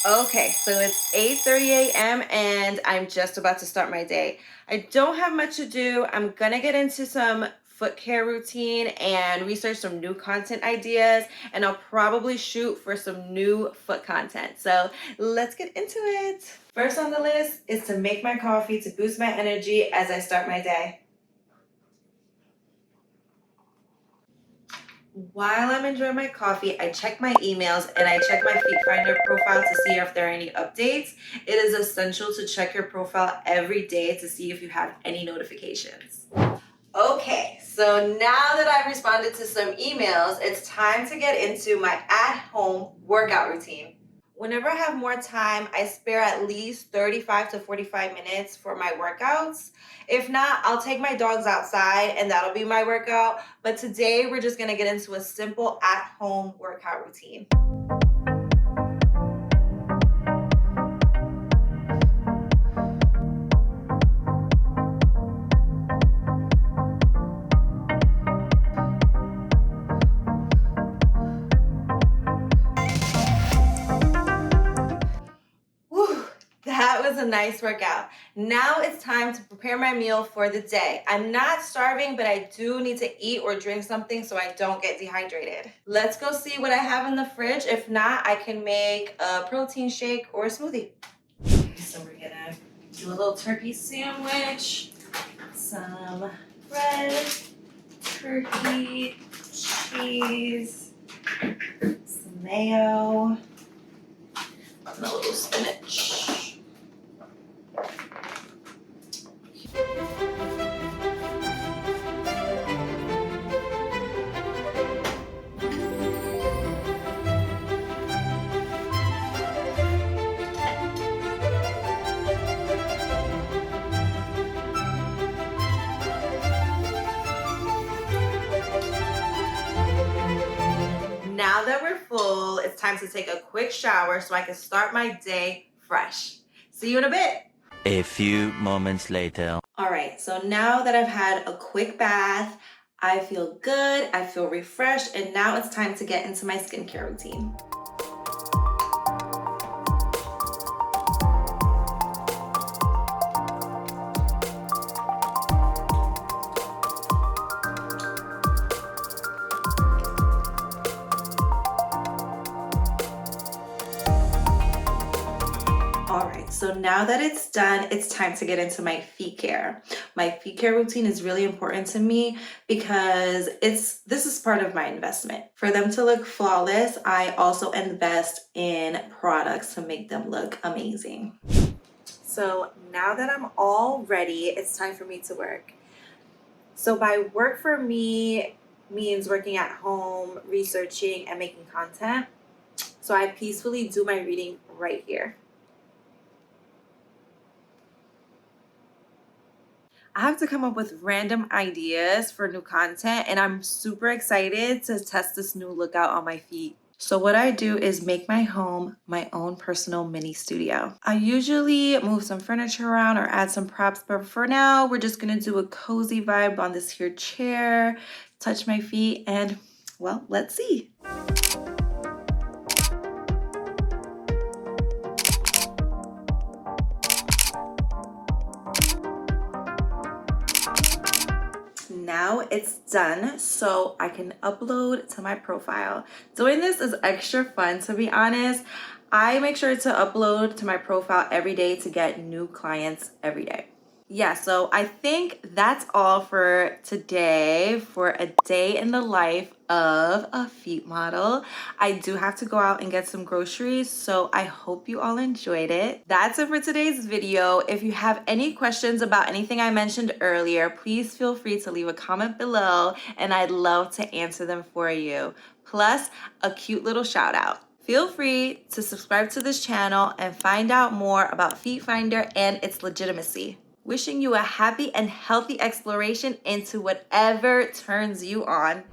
Okay, so it's 8:30 a.m. and I'm just about to start my day. I don't have much to do. I'm gonna get into some foot care routine and research some new content ideas, and I'll probably shoot for some new foot content. So let's get into it. First on the list is to make my coffee to boost my energy as I start my day. While I'm enjoying my coffee, I check my emails and I check my FeetFinder profile to see if there are any updates. It is essential to check your profile every day to see if you have any notifications. Okay, so now that I've responded to some emails, it's time to get into my at-home workout routine. Whenever I have more time, I spare at least 35 to 45 minutes for my workouts. If not, I'll take my dogs outside and that'll be my workout. But today we're just gonna get into a simple at-home workout routine. Whew, that was a nice workout. Now it's time to prepare my meal for the day. I'm not starving, but I do need to eat or drink something so I don't get dehydrated. Let's go see what I have in the fridge. If not, I can make a protein shake or a smoothie. So we're gonna do a little turkey sandwich, some bread, turkey, cheese, some mayo, and a little spinach. Now that we're full, it's time to take a quick shower so I can start my day fresh. See you in a bit. A few moments later. All right, so now that I've had a quick bath, I feel good, I feel refreshed, and now it's time to get into my skincare routine. All right, so now that it's done, it's time to get into my feet care. My feet care routine is really important to me because this is part of my investment. For them to look flawless, I also invest in products to make them look amazing. So now that I'm all ready, it's time for me to work. So by work for me means working at home, researching, and making content. So I peacefully do my reading right here. I have to come up with random ideas for new content, and I'm super excited to test this new look out on my feet. So what I do is make my home my own personal mini studio. I usually move some furniture around or add some props, but for now, we're just gonna do a cozy vibe on this here chair, touch my feet, and well, let's see. Now it's done, so I can upload to my profile. Doing this is extra fun, to be honest. I make sure to upload to my profile every day to get new clients every day. Yeah, so I think that's all for today for a day in the life of a feet model. I do have to go out and get some groceries, so I hope you all enjoyed it. That's it for today's video. If you have any questions about anything I mentioned earlier, please feel free to leave a comment below and I'd love to answer them for you. Plus, a cute little shout out. Feel free to subscribe to this channel and find out more about FeetFinder and its legitimacy. Wishing you a happy and healthy exploration into whatever turns you on.